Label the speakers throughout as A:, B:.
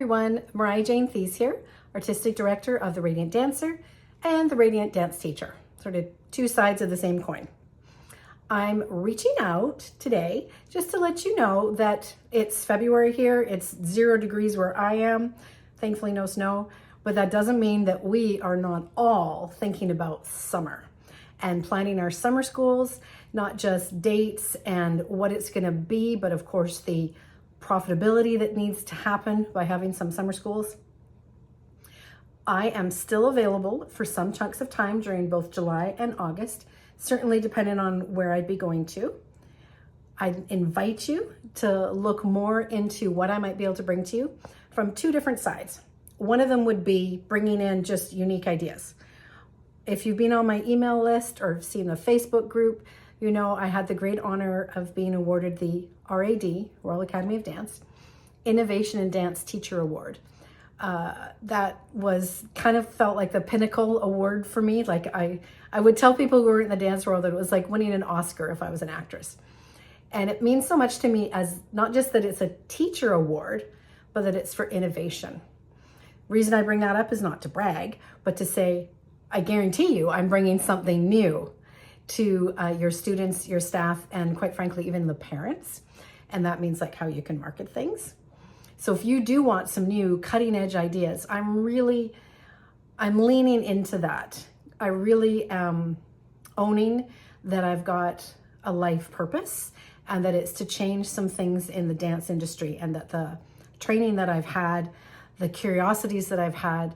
A: everyone, Mariah-Jane Thies here, Artistic Director of the Radiant Dancer and the Radiant Dance Teacher, sort of two sides of the same coin. I'm reaching out today just to let you know that it's February here, it's 0 degrees where I am, thankfully no snow, but that doesn't mean that we are not all thinking about summer and planning our summer schools, not just dates and what it's gonna be, but of course the profitability that needs to happen by having some summer schools. I am still available for some chunks of time during both July and August, certainly depending on where I'd be going to. I invite you to look more into what I might be able to bring to you from two different sides. One of them would be bringing in just unique ideas. If you've been on my email list or seen the Facebook group, you know I had the great honor of being awarded the RAD, Royal Academy of Dance, Innovation in Dance Teacher Award. That was kind of felt like the pinnacle award for me. Like I would tell people who were in the dance world that it was like winning an Oscar if I was an actress. And it means so much to me as not just that it's a teacher award, but that it's for innovation. Reason I bring that up is not to brag, but to say, I guarantee you I'm bringing something new to your students, your staff, and quite frankly, even the parents. And that means like how you can market things. So if you do want some new cutting edge ideas, I'm leaning into that. I really am owning that I've got a life purpose and that it's to change some things in the dance industry, and that the training that I've had, the curiosities that I've had,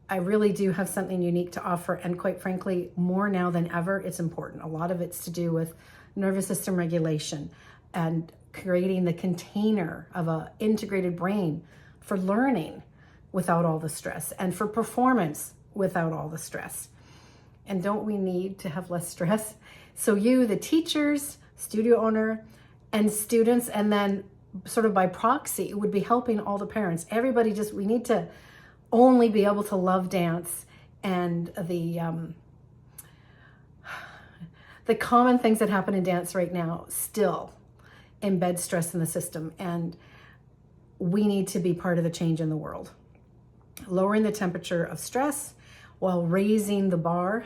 A: I really do have something unique to offer. And quite frankly, more now than ever, it's important. A lot of it's to do with nervous system regulation and creating the container of an integrated brain for learning without all the stress and for performance without all the stress. And don't we need to have less stress? So you, the teachers, studio owner, and students, and then sort of by proxy, would be helping all the parents. Everybody we need to only be able to love dance and the common things that happen in dance right now still embed stress in the system, and we need to be part of the change in the world. Lowering the temperature of stress while raising the bar,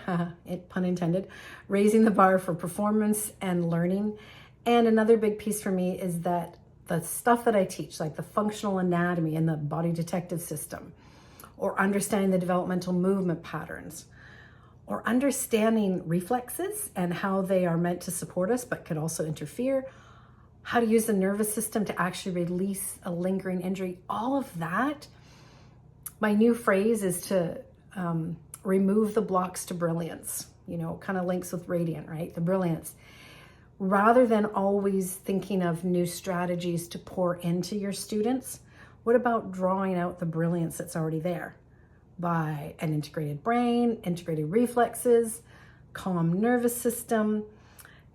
A: pun intended, raising the bar for performance and learning. And another big piece for me is that the stuff that I teach, like the functional anatomy and the body detective system, or understanding the developmental movement patterns, or understanding reflexes and how they are meant to support us but could also interfere, how to use the nervous system to actually release a lingering injury, all of that. My new phrase is to remove the blocks to brilliance, kind of links with Radiant, right? The brilliance. Rather than always thinking of new strategies to pour into your students, what about drawing out the brilliance that's already there by an integrated brain, integrated reflexes, calm nervous system,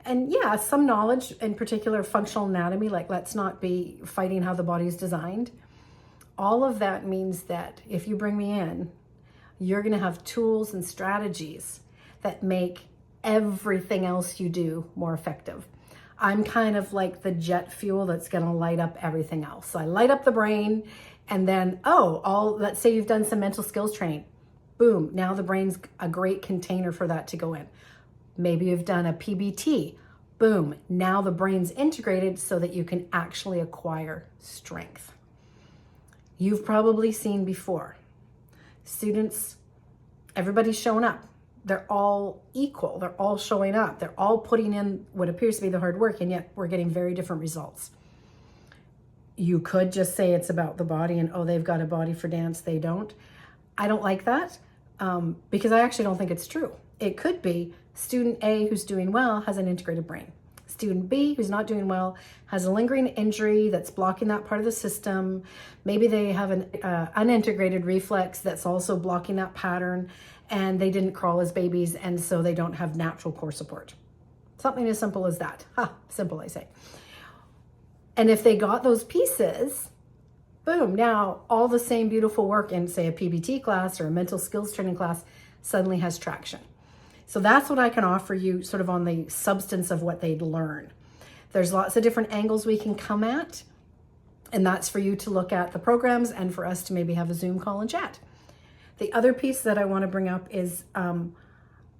A: and yeah, some knowledge, in particular functional anatomy, like let's not be fighting how the body is designed. All of that means that if you bring me in, you're gonna have tools and strategies that make everything else you do more effective. I'm kind of like the jet fuel that's gonna light up everything else. So I light up the brain, and then, let's say you've done some mental skills training. Boom, now the brain's a great container for that to go in. Maybe you've done a PBT. Boom, now the brain's integrated so that you can actually acquire strength. You've probably seen before. Students, everybody's showing up. They're all equal. They're all showing up. They're all putting in what appears to be the hard work, and yet we're getting very different results. You could just say it's about the body and, they've got a body for dance, they don't. I don't like that because I actually don't think it's true. It could be student A who's doing well has an integrated brain. Student B who's not doing well has a lingering injury that's blocking that part of the system. Maybe they have an unintegrated reflex that's also blocking that pattern, and they didn't crawl as babies, and so they don't have natural core support. Something as simple as that. Simple, I say. And if they got those pieces, boom, now all the same beautiful work in, say, a PBT class or a mental skills training class suddenly has traction. So that's what I can offer you sort of on the substance of what they'd learn. There's lots of different angles we can come at. And that's for you to look at the programs and for us to maybe have a Zoom call and chat. The other piece that I want to bring up is,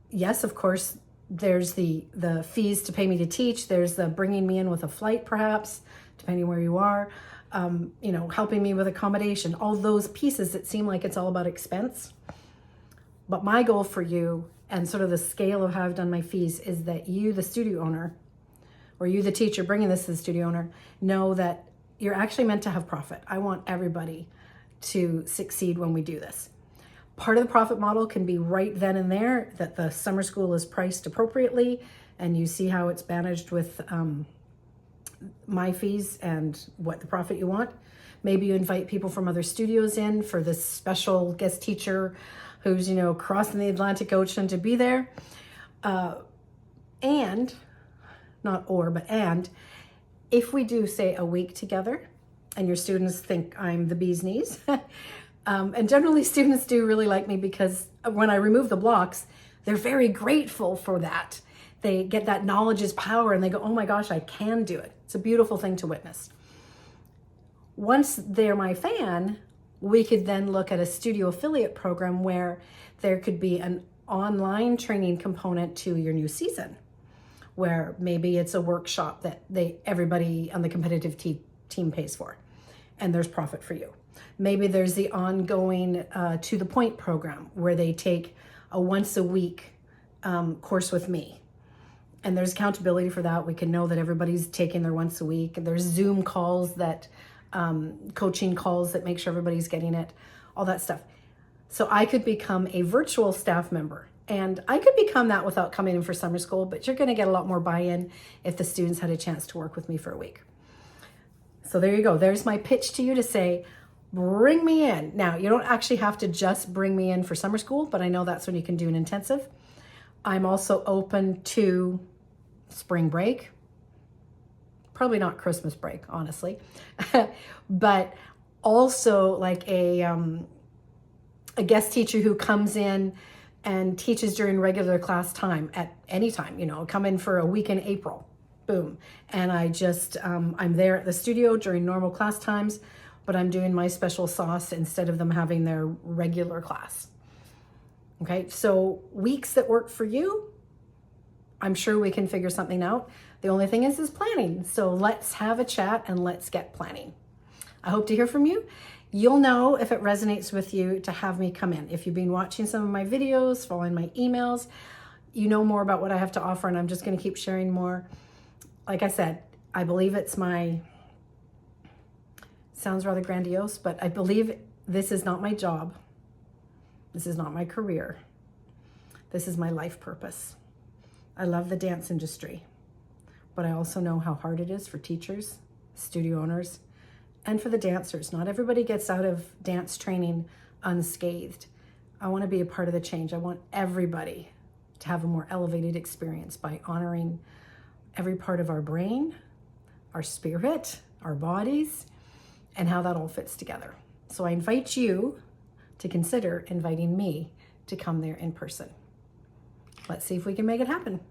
A: yes, of course, there's the fees to pay me to teach. There's the bringing me in with a flight, perhaps, depending where you are, helping me with accommodation, all those pieces that seem like it's all about expense. But my goal for you, and sort of the scale of how I've done my fees, is that you, the studio owner, or you, the teacher bringing this to the studio owner, know that you're actually meant to have profit. I want everybody to succeed when we do this. Part of the profit model can be right then and there, that the summer school is priced appropriately, and you see how it's managed with my fees and what the profit you want. Maybe you invite people from other studios in for this special guest teacher who's, crossing the Atlantic Ocean to be there. And if we do, say, a week together, and your students think I'm the bee's knees, and generally students do really like me, because when I remove the blocks, they're very grateful for that. They get that knowledge is power, and they go, oh my gosh, I can do it. It's a beautiful thing to witness. Once they're my fan, we could then look at a studio affiliate program where there could be an online training component to your new season, where maybe it's a workshop that everybody on the competitive team pays for, and there's profit for you. Maybe there's the ongoing to the Pointe program, where they take a once a week course with me, and there's accountability for that. We can know that everybody's taking their once a week, and there's Zoom calls, that coaching calls that make sure everybody's getting it, all that stuff. So I could become a virtual staff member. And I could become that without coming in for summer school, but you're going to get a lot more buy-in if the students had a chance to work with me for a week. So there you go. There's my pitch to you, to say, bring me in. Now, you don't actually have to just bring me in for summer school, but I know that's when you can do an intensive. I'm also open to spring break. Probably not Christmas break, honestly. But also like a guest teacher who comes in and teaches during regular class time at any time, come in for a week in April, boom. And I just, I'm there at the studio during normal class times, but I'm doing my special sauce instead of them having their regular class. Okay, so weeks that work for you, I'm sure we can figure something out. The only thing is planning. So let's have a chat and let's get planning. I hope to hear from you. You'll know if it resonates with you to have me come in. If you've been watching some of my videos, following my emails, you know more about what I have to offer, and I'm just going to keep sharing more. Like I said, I believe sounds rather grandiose, but I believe this is not my job. This is not my career. This is my life purpose. I love the dance industry, but I also know how hard it is for teachers, studio owners, and for the dancers. Not everybody gets out of dance training unscathed. I want to be a part of the change. I want everybody to have a more elevated experience by honoring every part of our brain, our spirit, our bodies, and how that all fits together. So I invite you to consider inviting me to come there in person. Let's see if we can make it happen.